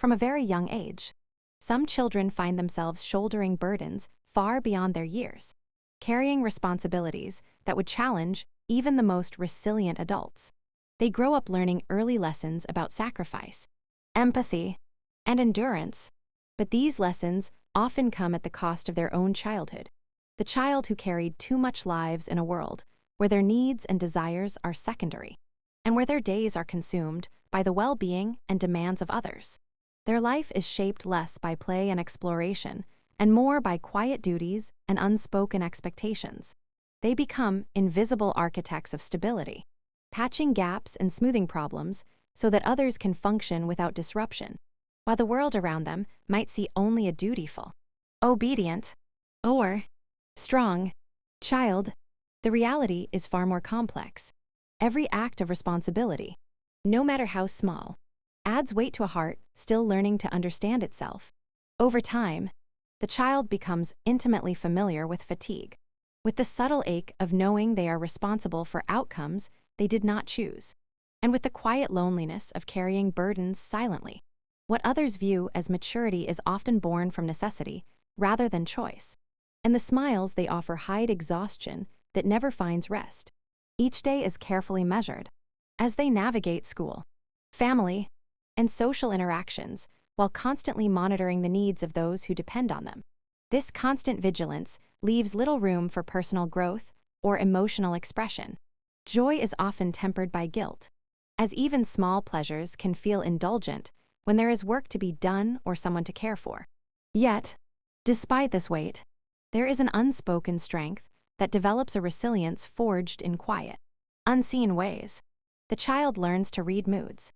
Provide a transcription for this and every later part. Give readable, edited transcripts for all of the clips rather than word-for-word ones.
From a very young age, some children find themselves shouldering burdens far beyond their years, carrying responsibilities that would challenge even the most resilient adults. They grow up learning early lessons about sacrifice, empathy, and endurance, but these lessons often come at the cost of their own childhood. The child who carried too much lives in a world where their needs and desires are secondary, and where their days are consumed by the well-being and demands of others. Their life is shaped less by play and exploration, and more by quiet duties and unspoken expectations. They become invisible architects of stability, patching gaps and smoothing problems so that others can function without disruption, while the world around them might see only a dutiful, obedient, or strong child. The reality is far more complex. Every act of responsibility, no matter how small, adds weight to a heart still learning to understand itself. Over time, the child becomes intimately familiar with fatigue, with the subtle ache of knowing they are responsible for outcomes they did not choose, and with the quiet loneliness of carrying burdens silently. What others view as maturity is often born from necessity rather than choice, and the smiles they offer hide exhaustion that never finds rest. Each day is carefully measured as they navigate school, family, and social interactions while constantly monitoring the needs of those who depend on them. This constant vigilance leaves little room for personal growth or emotional expression. Joy is often tempered by guilt, as even small pleasures can feel indulgent when there is work to be done or someone to care for. Yet, despite this weight, there is an unspoken strength that develops a resilience forged in quiet, unseen ways. The child learns to read moods,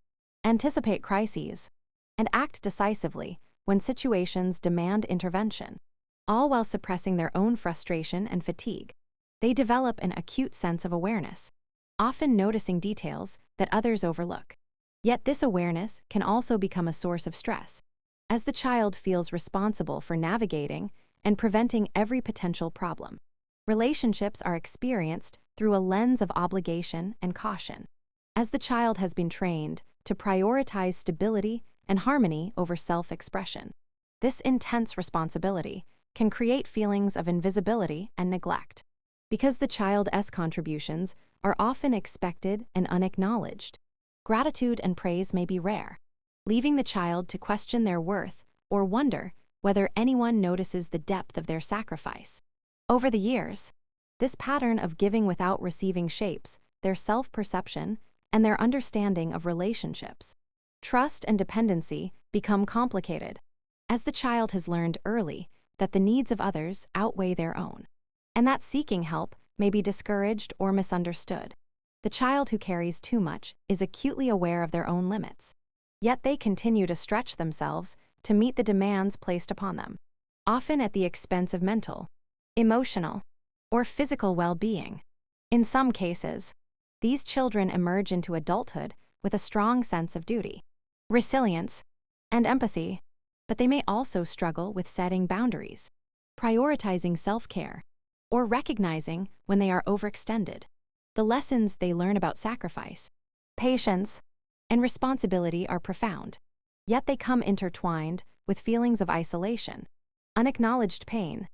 anticipate crises, and act decisively when situations demand intervention, all while suppressing their own frustration and fatigue. They develop an acute sense of awareness, often noticing details that others overlook. Yet this awareness can also become a source of stress, as the child feels responsible for navigating and preventing every potential problem. Relationships are experienced through a lens of obligation and caution, as the child has been trained to prioritize stability and harmony over self-expression. This intense responsibility can create feelings of invisibility and neglect, because the child's contributions are often expected and unacknowledged. Gratitude and praise may be rare, leaving the child to question their worth or wonder whether anyone notices the depth of their sacrifice. Over the years, this pattern of giving without receiving shapes their self-perception and their understanding of relationships. Trust and dependency become complicated, as the child has learned early that the needs of others outweigh their own, and that seeking help may be discouraged or misunderstood. The child who carries too much is acutely aware of their own limits, yet they continue to stretch themselves to meet the demands placed upon them, often at the expense of mental, emotional, or physical well-being. In some cases, these children emerge into adulthood with a strong sense of duty, resilience, and empathy, but they may also struggle with setting boundaries, prioritizing self-care, or recognizing when they are overextended. The lessons they learn about sacrifice, patience, and responsibility are profound, yet they come intertwined with feelings of isolation, unacknowledged pain,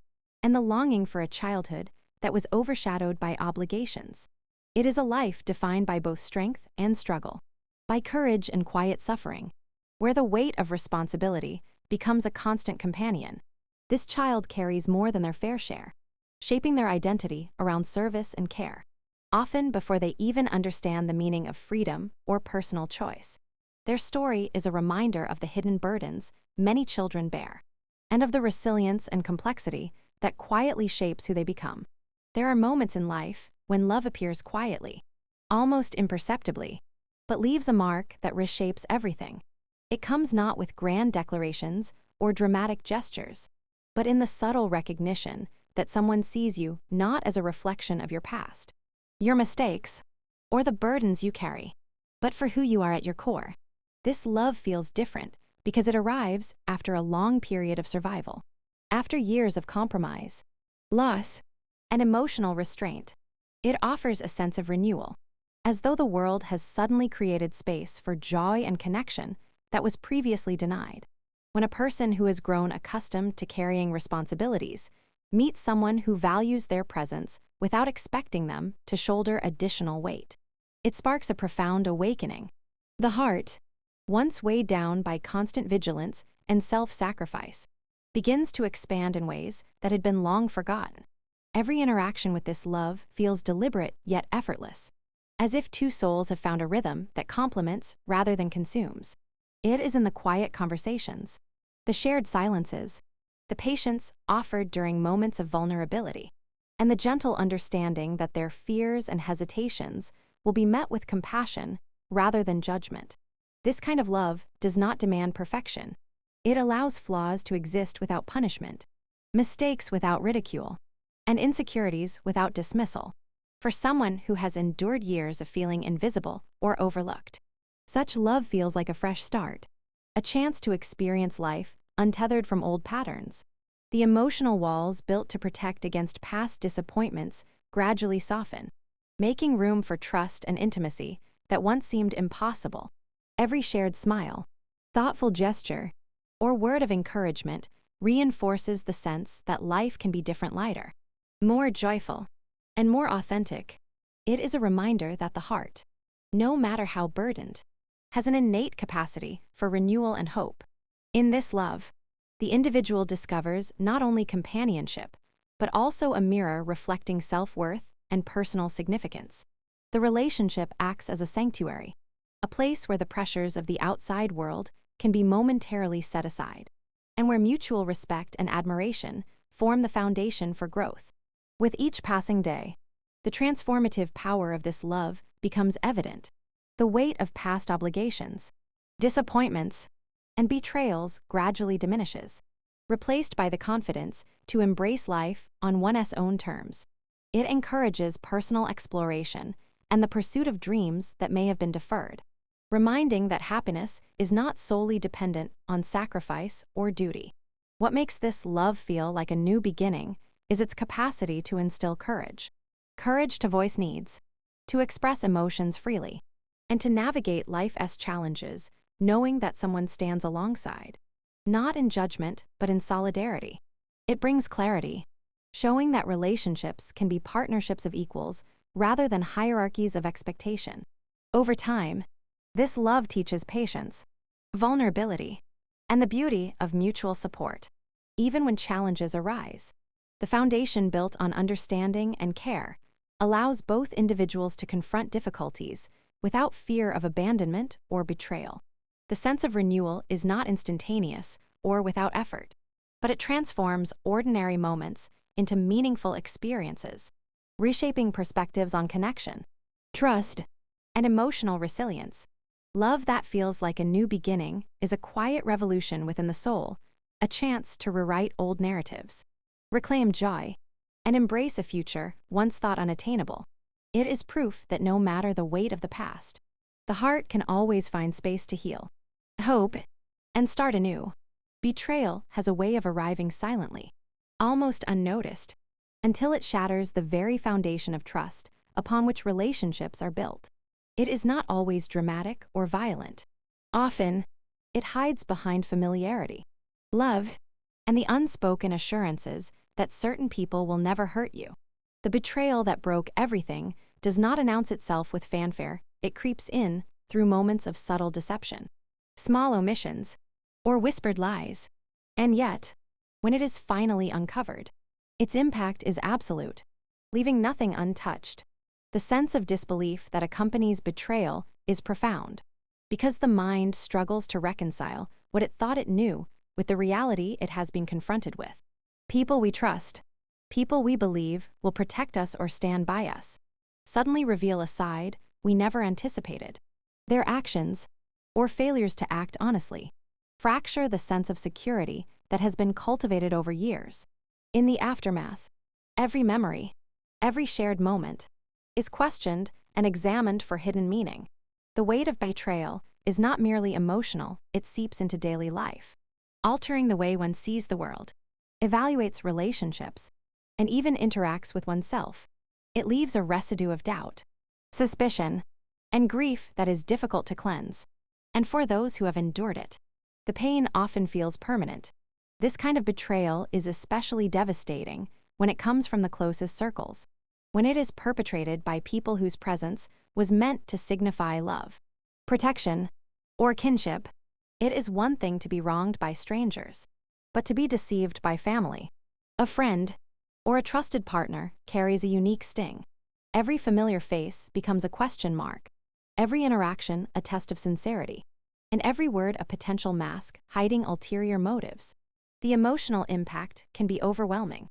and the longing for a childhood that was overshadowed by obligations. It is a life defined by both strength and struggle, by courage and quiet suffering, where the weight of responsibility becomes a constant companion. This child carries more than their fair share, shaping their identity around service and care, often before they even understand the meaning of freedom or personal choice. Their story is a reminder of the hidden burdens many children bear, and of the resilience and complexity that quietly shapes who they become. There are moments in life when love appears quietly, almost imperceptibly, but leaves a mark that reshapes everything. It comes not with grand declarations or dramatic gestures, but in the subtle recognition that someone sees you not as a reflection of your past, your mistakes, or the burdens you carry, but for who you are at your core. This love feels different because it arrives after a long period of survival, after years of compromise, loss, and emotional restraint. It offers a sense of renewal, as though the world has suddenly created space for joy and connection that was previously denied. When a person who has grown accustomed to carrying responsibilities meets someone who values their presence without expecting them to shoulder additional weight, it sparks a profound awakening. The heart, once weighed down by constant vigilance and self-sacrifice, begins to expand in ways that had been long forgotten. Every interaction with this love feels deliberate yet effortless, as if two souls have found a rhythm that complements rather than consumes. It is in the quiet conversations, the shared silences, the patience offered during moments of vulnerability, and the gentle understanding that their fears and hesitations will be met with compassion rather than judgment. This kind of love does not demand perfection. It allows flaws to exist without punishment, mistakes without ridicule, and insecurities without dismissal. For someone who has endured years of feeling invisible or overlooked, such love feels like a fresh start, a chance to experience life untethered from old patterns. The emotional walls built to protect against past disappointments gradually soften, making room for trust and intimacy that once seemed impossible. Every shared smile, thoughtful gesture, or word of encouragement reinforces the sense that life can be different, lighter, more joyful, and more authentic. It is a reminder that the heart, no matter how burdened, has an innate capacity for renewal and hope. In this love, the individual discovers not only companionship, but also a mirror reflecting self-worth and personal significance. The relationship acts as a sanctuary, a place where the pressures of the outside world can be momentarily set aside, and where mutual respect and admiration form the foundation for growth. With each passing day, the transformative power of this love becomes evident. The weight of past obligations, disappointments, and betrayals gradually diminishes, replaced by the confidence to embrace life on one's own terms. It encourages personal exploration and the pursuit of dreams that may have been deferred, reminding that happiness is not solely dependent on sacrifice or duty. What makes this love feel like a new beginning is its capacity to instill courage. Courage to voice needs, to express emotions freely, and to navigate life's challenges, knowing that someone stands alongside, not in judgment, but in solidarity. It brings clarity, showing that relationships can be partnerships of equals rather than hierarchies of expectation. Over time, this love teaches patience, vulnerability, and the beauty of mutual support, even when challenges arise. The foundation built on understanding and care allows both individuals to confront difficulties without fear of abandonment or betrayal. The sense of renewal is not instantaneous or without effort, but it transforms ordinary moments into meaningful experiences, reshaping perspectives on connection, trust, and emotional resilience. Love that feels like a new beginning is a quiet revolution within the soul, a chance to rewrite old narratives, reclaim joy, and embrace a future once thought unattainable. It is proof that no matter the weight of the past, the heart can always find space to heal, hope, and start anew. Betrayal has a way of arriving silently, almost unnoticed, until it shatters the very foundation of trust upon which relationships are built. It is not always dramatic or violent. Often, it hides behind familiarity, love, and the unspoken assurances that certain people will never hurt you. The betrayal that broke everything does not announce itself with fanfare. It creeps in through moments of subtle deception, small omissions, or whispered lies. And yet, when it is finally uncovered, its impact is absolute, leaving nothing untouched. The sense of disbelief that accompanies betrayal is profound, because the mind struggles to reconcile what it thought it knew with the reality it has been confronted with. People we trust, people we believe will protect us or stand by us, suddenly reveal a side we never anticipated. Their actions, or failures to act honestly, fracture the sense of security that has been cultivated over years. In the aftermath, every memory, every shared moment, is questioned and examined for hidden meaning. The weight of betrayal is not merely emotional, it seeps into daily life, altering the way one sees the world, evaluates relationships, and even interacts with oneself. It leaves a residue of doubt, suspicion, and grief that is difficult to cleanse. And for those who have endured it, the pain often feels permanent. This kind of betrayal is especially devastating when it comes from the closest circles, when it is perpetrated by people whose presence was meant to signify love, protection, or kinship. It is one thing to be wronged by strangers, but to be deceived by family, a friend, or a trusted partner carries a unique sting. Every familiar face becomes a question mark, every interaction a test of sincerity, and every word a potential mask hiding ulterior motives. The emotional impact can be overwhelming,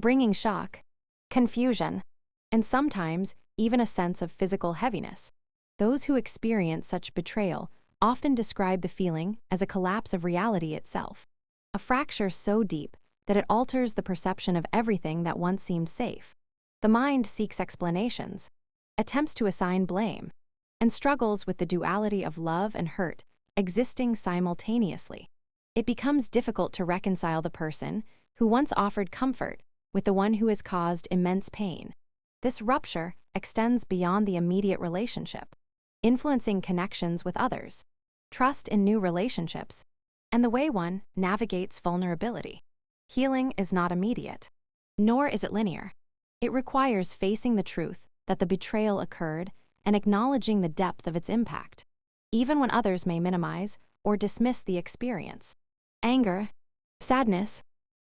bringing shock, confusion, and sometimes even a sense of physical heaviness. Those who experience such betrayal often describe the feeling as a collapse of reality itself, a fracture so deep that it alters the perception of everything that once seemed safe. The mind seeks explanations, attempts to assign blame, and struggles with the duality of love and hurt existing simultaneously. It becomes difficult to reconcile the person who once offered comfort with the one who has caused immense pain. This rupture extends beyond the immediate relationship, influencing connections with others, trust in new relationships, and the way one navigates vulnerability. Healing is not immediate, nor is it linear. It requires facing the truth that the betrayal occurred and acknowledging the depth of its impact, even when others may minimize or dismiss the experience. Anger, sadness,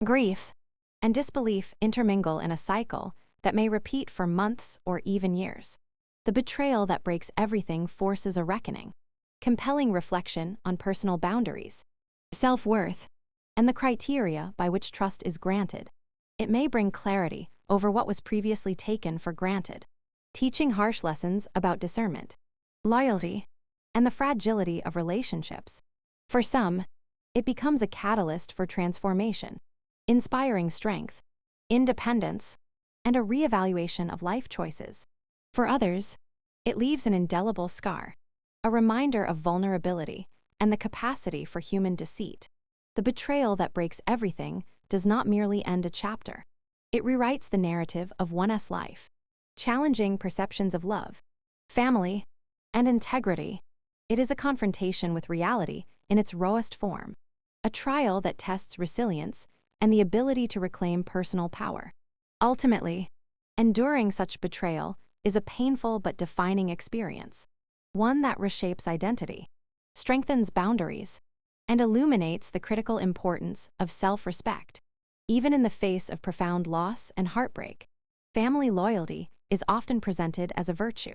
grief, and disbelief intermingle in a cycle that may repeat for months or even years. The betrayal that breaks everything forces a reckoning, compelling reflection on personal boundaries, self-worth, and the criteria by which trust is granted. It may bring clarity over what was previously taken for granted, teaching harsh lessons about discernment, loyalty, and the fragility of relationships. For some, it becomes a catalyst for transformation, inspiring strength, independence, and a reevaluation of life choices. For others, it leaves an indelible scar, a reminder of vulnerability and the capacity for human deceit. The betrayal that breaks everything does not merely end a chapter. It rewrites the narrative of one's life, challenging perceptions of love, family, and integrity. It is a confrontation with reality in its rawest form, a trial that tests resilience and the ability to reclaim personal power. Ultimately, enduring such betrayal is a painful but defining experience, one that reshapes identity, strengthens boundaries, and illuminates the critical importance of self-respect. Even in the face of profound loss and heartbreak, family loyalty is often presented as a virtue,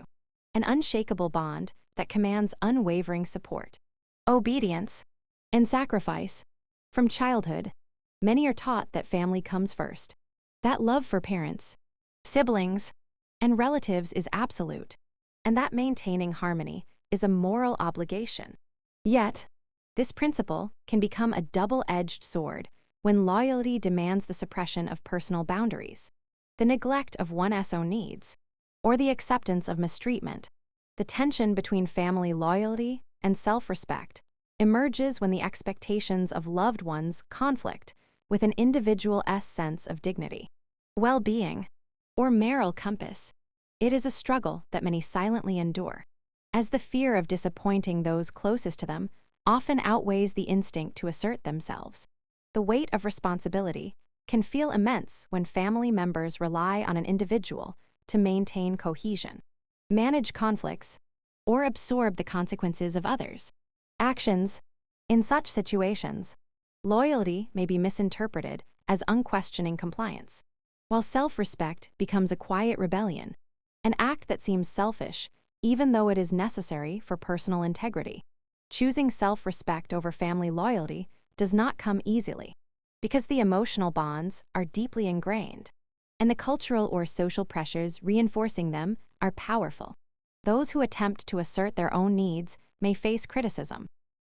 an unshakable bond that commands unwavering support, obedience, and sacrifice. From childhood, many are taught that family comes first, that love for parents, siblings, and relatives is absolute, and that maintaining harmony is a moral obligation. Yet, this principle can become a double-edged sword when loyalty demands the suppression of personal boundaries, the neglect of one's own needs, or the acceptance of mistreatment. The tension between family loyalty and self-respect emerges when the expectations of loved ones conflict with an individual's sense of dignity, well-being, or moral compass. It is a struggle that many silently endure, as the fear of disappointing those closest to them often outweighs the instinct to assert themselves. The weight of responsibility can feel immense when family members rely on an individual to maintain cohesion, manage conflicts, or absorb the consequences of others' actions. In such situations, loyalty may be misinterpreted as unquestioning compliance, while self-respect becomes a quiet rebellion, an act that seems selfish even though it is necessary for personal integrity. Choosing self-respect over family loyalty does not come easily, because the emotional bonds are deeply ingrained, and the cultural or social pressures reinforcing them are powerful. Those who attempt to assert their own needs may face criticism,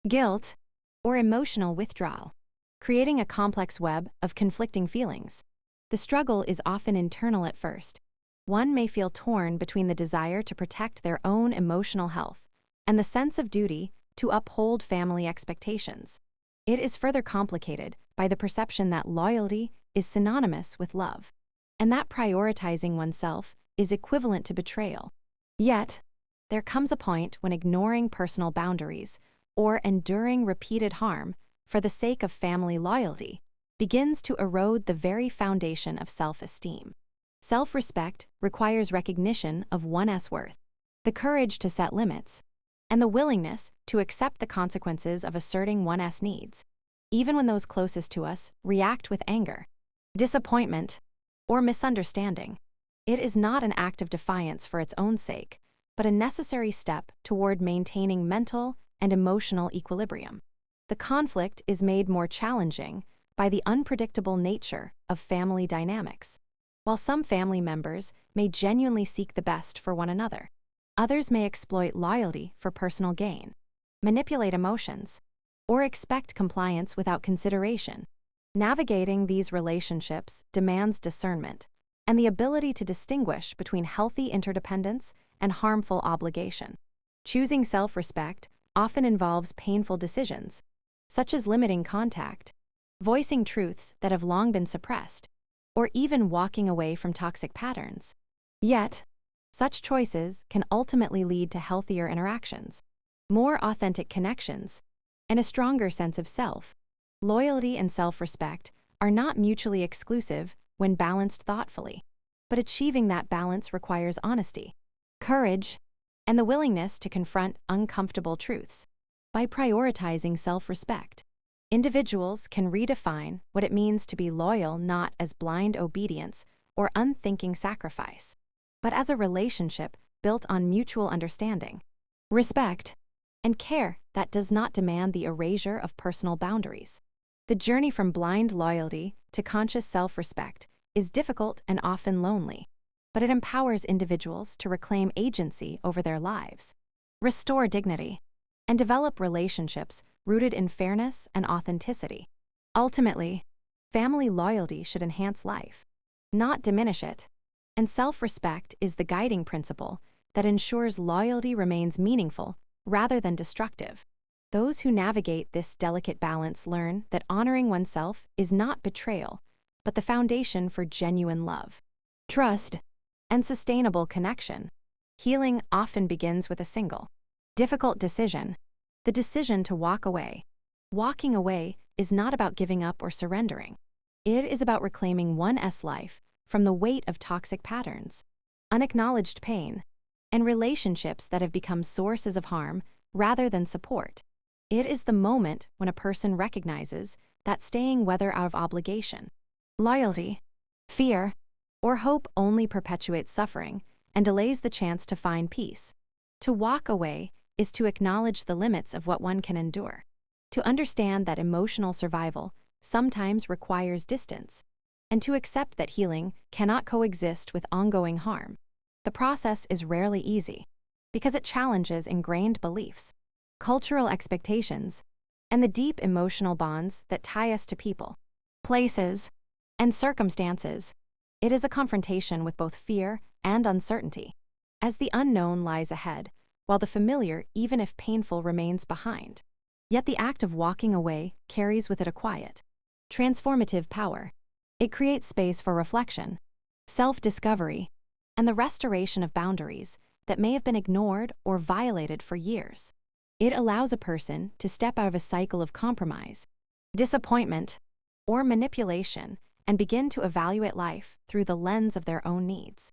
guilt, or emotional withdrawal, creating a complex web of conflicting feelings. The struggle is often internal at first. One may feel torn between the desire to protect their own emotional health and the sense of duty to uphold family expectations. It is further complicated by the perception that loyalty is synonymous with love, and that prioritizing oneself is equivalent to betrayal. Yet, there comes a point when ignoring personal boundaries or enduring repeated harm for the sake of family loyalty begins to erode the very foundation of self-esteem. Self-respect requires recognition of one's worth, the courage to set limits, and the willingness to accept the consequences of asserting one's needs, even when those closest to us react with anger, disappointment, or misunderstanding. It is not an act of defiance for its own sake, but a necessary step toward maintaining mental and emotional equilibrium. The conflict is made more challenging by the unpredictable nature of family dynamics. While some family members may genuinely seek the best for one another, others may exploit loyalty for personal gain, manipulate emotions, or expect compliance without consideration. Navigating these relationships demands discernment and the ability to distinguish between healthy interdependence and harmful obligation. Choosing self-respect often involves painful decisions, such as limiting contact, voicing truths that have long been suppressed, or even walking away from toxic patterns. Yet, such choices can ultimately lead to healthier interactions, more authentic connections, and a stronger sense of self. Loyalty and self-respect are not mutually exclusive when balanced thoughtfully, but achieving that balance requires honesty, courage, and the willingness to confront uncomfortable truths. By prioritizing self-respect, individuals can redefine what it means to be loyal not as blind obedience or unthinking sacrifice, but as a relationship built on mutual understanding, respect, and care that does not demand the erasure of personal boundaries. The journey from blind loyalty to conscious self-respect is difficult and often lonely, but it empowers individuals to reclaim agency over their lives, restore dignity, and develop relationships rooted in fairness and authenticity. Ultimately, family loyalty should enhance life, not diminish it, and self-respect is the guiding principle that ensures loyalty remains meaningful rather than destructive. Those who navigate this delicate balance learn that honoring oneself is not betrayal, but the foundation for genuine love, trust, and sustainable connection. Healing often begins with a single, difficult decision, the decision to walk away. Walking away is not about giving up or surrendering. It is about reclaiming one's life from the weight of toxic patterns, unacknowledged pain, and relationships that have become sources of harm rather than support. It is the moment when a person recognizes that staying, whether out of obligation, loyalty, fear, or hope, only perpetuates suffering and delays the chance to find peace. To walk away is to acknowledge the limits of what one can endure, to understand that emotional survival sometimes requires distance, and to accept that healing cannot coexist with ongoing harm. The process is rarely easy because it challenges ingrained beliefs, cultural expectations, and the deep emotional bonds that tie us to people, places, and circumstances. It is a confrontation with both fear and uncertainty, as the unknown lies ahead, while the familiar, even if painful, remains behind. Yet the act of walking away carries with it a quiet, transformative power. It creates space for reflection, self-discovery, and the restoration of boundaries that may have been ignored or violated for years. It allows a person to step out of a cycle of compromise, disappointment, or manipulation and begin to evaluate life through the lens of their own needs,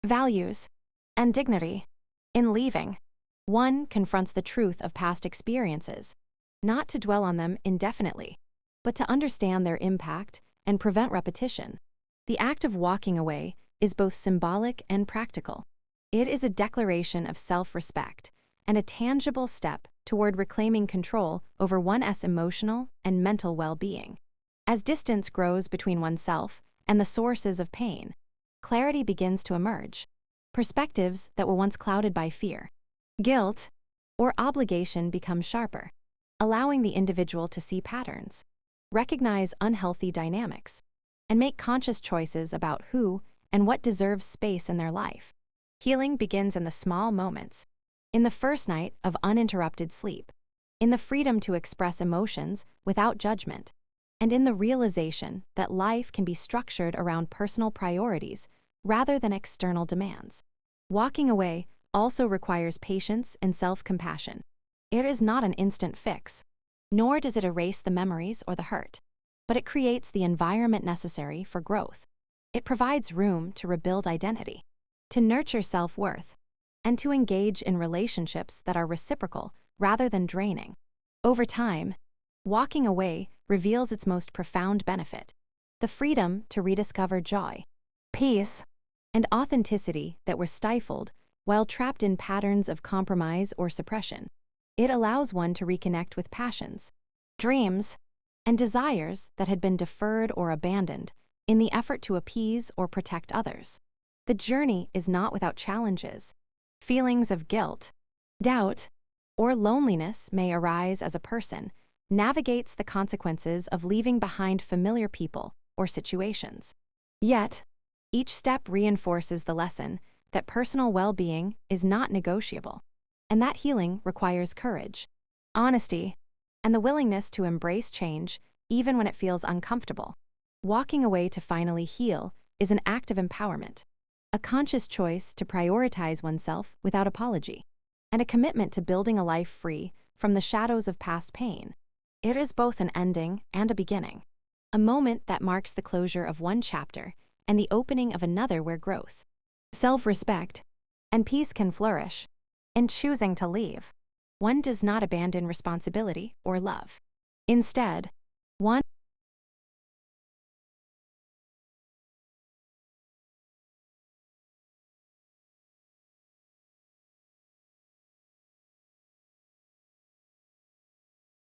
values, and dignity. In leaving, one confronts the truth of past experiences, not to dwell on them indefinitely, but to understand their impact and prevent repetition. The act of walking away is both symbolic and practical. It is a declaration of self-respect and a tangible step toward reclaiming control over one's emotional and mental well-being. As distance grows between oneself and the sources of pain, clarity begins to emerge. Perspectives that were once clouded by fear, guilt, or obligation become sharper, allowing the individual to see patterns, recognize unhealthy dynamics, and make conscious choices about who and what deserves space in their life. Healing begins in the small moments, in the first night of uninterrupted sleep, in the freedom to express emotions without judgment, and in the realization that life can be structured around personal priorities rather than external demands. Walking away also requires patience and self-compassion. It is not an instant fix, nor does it erase the memories or the hurt, but it creates the environment necessary for growth. It provides room to rebuild identity, to nurture self-worth, and to engage in relationships that are reciprocal rather than draining. Over time, walking away reveals its most profound benefit: the freedom to rediscover joy, peace, and authenticity that were stifled while trapped in patterns of compromise or suppression. It allows one to reconnect with passions, dreams, and desires that had been deferred or abandoned in the effort to appease or protect others. The journey is not without challenges. Feelings of guilt, doubt, or loneliness may arise as a person navigates the consequences of leaving behind familiar people or situations. Yet, each step reinforces the lesson that personal well-being is not negotiable, and that healing requires courage, honesty, and the willingness to embrace change even when it feels uncomfortable. Walking away to finally heal is an act of empowerment, a conscious choice to prioritize oneself without apology, and a commitment to building a life free from the shadows of past pain. It is both an ending and a beginning, a moment that marks the closure of one chapter and the opening of another where growth, self-respect, and peace can flourish. In choosing to leave, one does not abandon responsibility or love. Instead, one